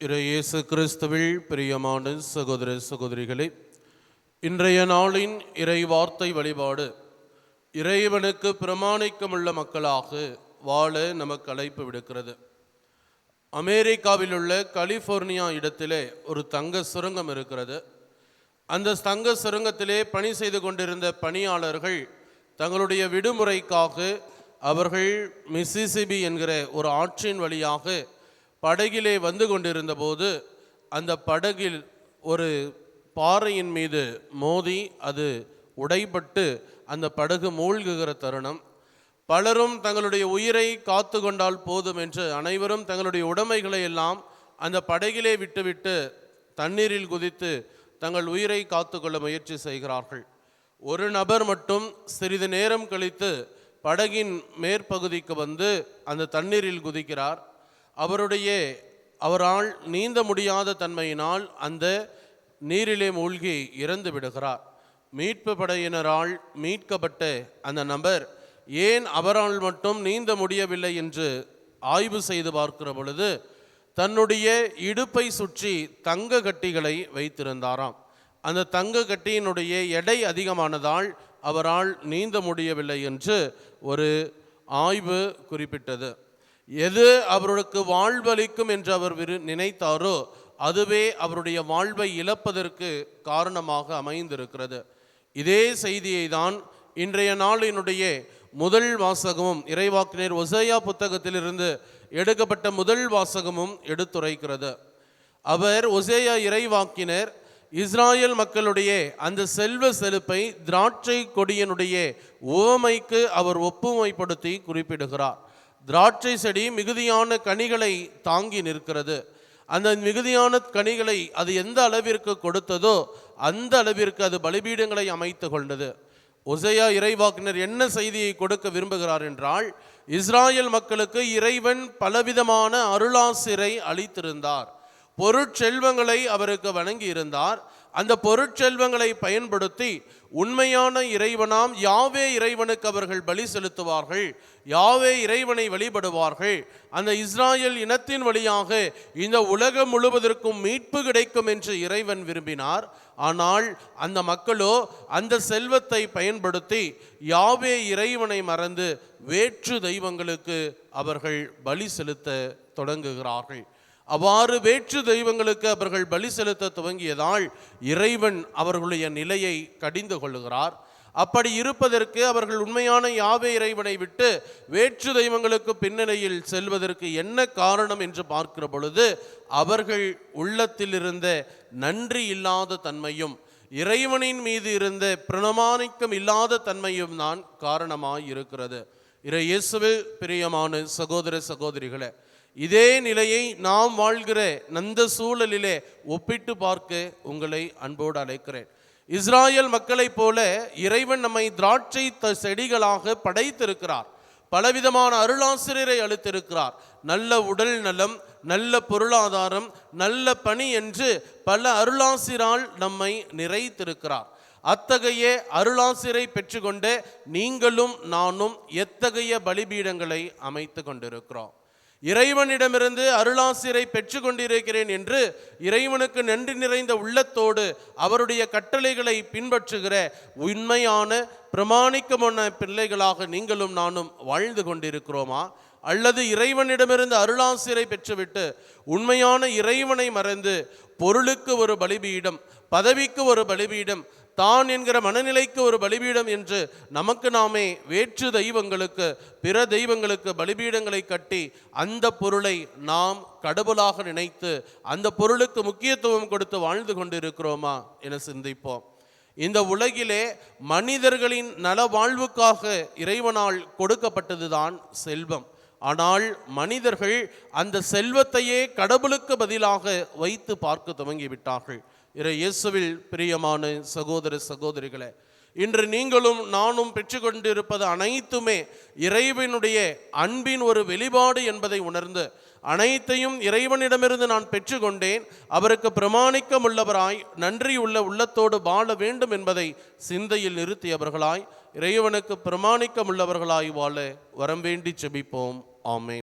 இயேசு கிறிஸ்துவில் பிரியமான சகோதர சகோதரிகளே, இன்றைய நாளின் இறை வார்த்தை வழிபாடு இறைவனுக்கு பிரமாணிக்கமுள்ள மக்களாக வாழ நமக்கு அழைப்பு விடுக்கிறது. அமெரிக்காவில் உள்ள கலிபோர்னியா இடத்திலே ஒரு தங்க சுரங்கம் இருக்கிறது. அந்த தங்க சுரங்கத்திலே பணி செய்து கொண்டிருந்த பணியாளர்கள் தங்களுடைய விடுமுறைக்காக அவர்கள் மிசிசிபி என்கிற ஒரு ஆற்றின் வழியாக படகிலே வந்து கொண்டிருந்த போது அந்த படகில் ஒரு பாறையின் மீது மோதி அது உடைபட்டு அந்த படகு மூழ்குகிற தருணம். பலரும் தங்களுடைய உயிரை காத்து கொண்டால் போதும் என்று அனைவரும் தங்களுடைய உடைமைகளை எல்லாம் அந்த படகிலே விட்டுவிட்டு தண்ணீரில் குதித்து தங்கள் உயிரை காத்து கொள்ள முயற்சி செய்கிறார்கள். ஒரு நபர் மட்டும் சிறிது நேரம் கழித்து படகின் மேற்பகுதிக்கு வந்து அந்த தண்ணீரில் குதிக்கிறார். அவரால் நீந்த முடியாத தன்மையினால் அந்த நீரிலே மூழ்கி இறந்து விடுகிறார். மீட்பு படையினரால் மீட்கப்பட்ட அந்த நபர் ஏன் அவரால் மட்டும் நீந்த முடியவில்லை என்று ஆய்வு செய்து பார்க்கிற பொழுது தன்னுடைய இடுப்பை சுற்றி தங்க கட்டிகளை வைத்திருந்தாராம். அந்த தங்க கட்டியினுடைய எடை அதிகமானதால் அவரால் நீந்த முடியவில்லை என்று ஒரு ஆய்வு குறிப்பிட்டது. எது அவருக்கு வாழ்வளிக்கும் என்று அவர் நினைத்தாரோ அதுவே அவருடைய வாழ்வை இழப்பதற்கு காரணமாக அமைந்திருக்கிறது. இதே செய்தியை தான் இன்றைய நாளினுடைய முதல் வாசகமும் இறைவாக்கினர் ஓசையா புத்தகத்திலிருந்து எடுக்கப்பட்ட முதல் வாசகமும் எடுத்துரைக்கிறது. அவர் ஓசையா இறைவாக்கினர் இஸ்ராயல் மக்களுடைய அந்த செல்வ செழிப்பை திராட்சை கொடியினுடைய உவமைக்கு அவர் ஒப்புமைப்படுத்தி குறிப்பிடுகிறார். திராட்சை செடி மிகுதியான கனிகளை தாங்கி நிற்கிறது. அந்த மிகுதியான கனிகளை அது எந்த அளவிற்கு கொடுத்ததோ அந்த அளவிற்கு அது பலிபீடங்களை அமைத்து கொண்டது. ஓசையா இறைவாக்கினர் என்ன செய்தியை கொடுக்க விரும்புகிறார் என்றால், இஸ்ராயல் மக்களுக்கு இறைவன் பலவிதமான அருளாசிரை அளித்திருந்தார். பொருட்செல்வங்களை அவருக்கு வழங்கி இருந்தார். அந்த பொருட்செல்வங்களை பயன்படுத்தி உண்மையான இறைவனாம் யாவே இறைவனுக்கு அவர்கள் பலி செலுத்துவார்கள், யாவே இறைவனை வழிபடுவார்கள். அந்த இஸ்ராயல் இனத்தின் வழியாக இந்த உலகம் முழுவதற்கும் மீட்பு கிடைக்கும் என்று இறைவன் விரும்பினார். ஆனால் அந்த மக்களோ அந்த செல்வத்தை பயன்படுத்தி யாவே இறைவனை மறந்து வேற்று தெய்வங்களுக்கு அவர்கள் பலி செலுத்த தொடங்குகிறார்கள். அவ்வாறு வேற்று தெய்வங்களுக்கு அவர்கள் பலி செலுத்த துவங்கியதால் இறைவன் அவர்களுடைய நிலையை கடிந்து கொள்ளுகிறார். அப்படி இருப்பதற்கு அவர்கள் உண்மையான யாவே இறைவனை விட்டு வேற்று தெய்வங்களுக்கு பின்னணியில் செல்வதற்கு என்ன காரணம் என்று பார்க்கிற பொழுது அவர்கள் உள்ளத்தில் இருந்த நன்றி இல்லாத தன்மையும் இறைவனின் மீது இருந்த பிரமாணிக்கம் இல்லாத தன்மையும் தான் காரணமாய் இருக்கிறது. இயேசுவில் பிரியமான சகோதர சகோதரிகளே, இதே நிலையை நாம் வாழ்கிற அந்த சூழலிலே ஒப்பிட்டு பார்க்க உங்களை அன்போடு அழைக்கிறேன். இஸ்ராயல் மக்களைப் போல இறைவன் நம்மை திராட்சை செடிகளாக படைத்திருக்கிறார். பலவிதமான அருளாசிரியரை அளித்திருக்கிறார். நல்ல உடல் நலம், நல்ல பொருளாதாரம், நல்ல பணி என்று பல அருளாசிரால் நம்மை நிறைத்திருக்கிறார். அத்தகைய அருளாசிரை பெற்றுக்கொண்டு நீங்களும் நானும் எத்தகைய பலிபீடங்களை அமைத்து கொண்டிருக்கிறோம். இறைவனிடமிருந்து அருளாசிரை பெற்று கொண்டிருக்கிறேன் என்று இறைவனுக்கு நன்றி நிறைந்த உள்ளத்தோடு அவருடைய கட்டளைகளை பின்பற்றுகிற உண்மையான பிரமாணிக்கமான பிள்ளைகளாக நீங்களும் நானும் வாழ்ந்து கொண்டிருக்கிறோமா? அல்லது இறைவனிடமிருந்து அருளாசிரை பெற்றுவிட்டு உண்மையான இறைவனை மறந்து பொருளுக்கு ஒரு பலிபீடம், பதவிக்கு ஒரு பலிபீடம், தான் என்கிற மனநிலைக்கு ஒரு பலிபீடம் என்று நமக்கு நாமே வேற்று தெய்வங்களுக்கு பிற தெய்வங்களுக்கு பலிபீடங்களை கட்டி அந்த பொருளை நாம் கடவுளாக நினைத்து அந்த பொருளுக்கு முக்கியத்துவம் கொடுத்து வாழ்ந்து கொண்டிருக்கிறோமா என சிந்திப்போம். இந்த உலகிலே மனிதர்களின் நல வாழ்வுக்காக இறைவனால் கொடுக்கப்பட்டதுதான் செல்வம். ஆனால் மனிதர்கள் அந்த செல்வத்தையே கடவுளுக்கு பதிலாக வைத்து பார்க்க துவங்கிவிட்டார்கள். இயேசுவில் பிரியமான சகோதர சகோதரிகளே, இன்று நீங்களும் நானும் பெற்றுக்கொண்டிருப்பது அனைத்துமே இறைவனுடைய அன்பின் ஒரு வெளிப்பாடு என்பதை உணர்ந்து அனைத்தையும் இறைவனிடமிருந்து நான் பெற்றுக்கொண்டேன், அவருக்கு பிரமாணிக்கம் உள்ளவராய் நன்றியுள்ள உள்ளத்தோடு வாழ வேண்டும் என்பதை சிந்தையில் நிறுத்தியவர்களாய் இறைவனுக்கு பிரமாணிக்கம் உள்ளவர்களாய் வாழ வரம் வேண்டி செபிப்போம். ஆமென்.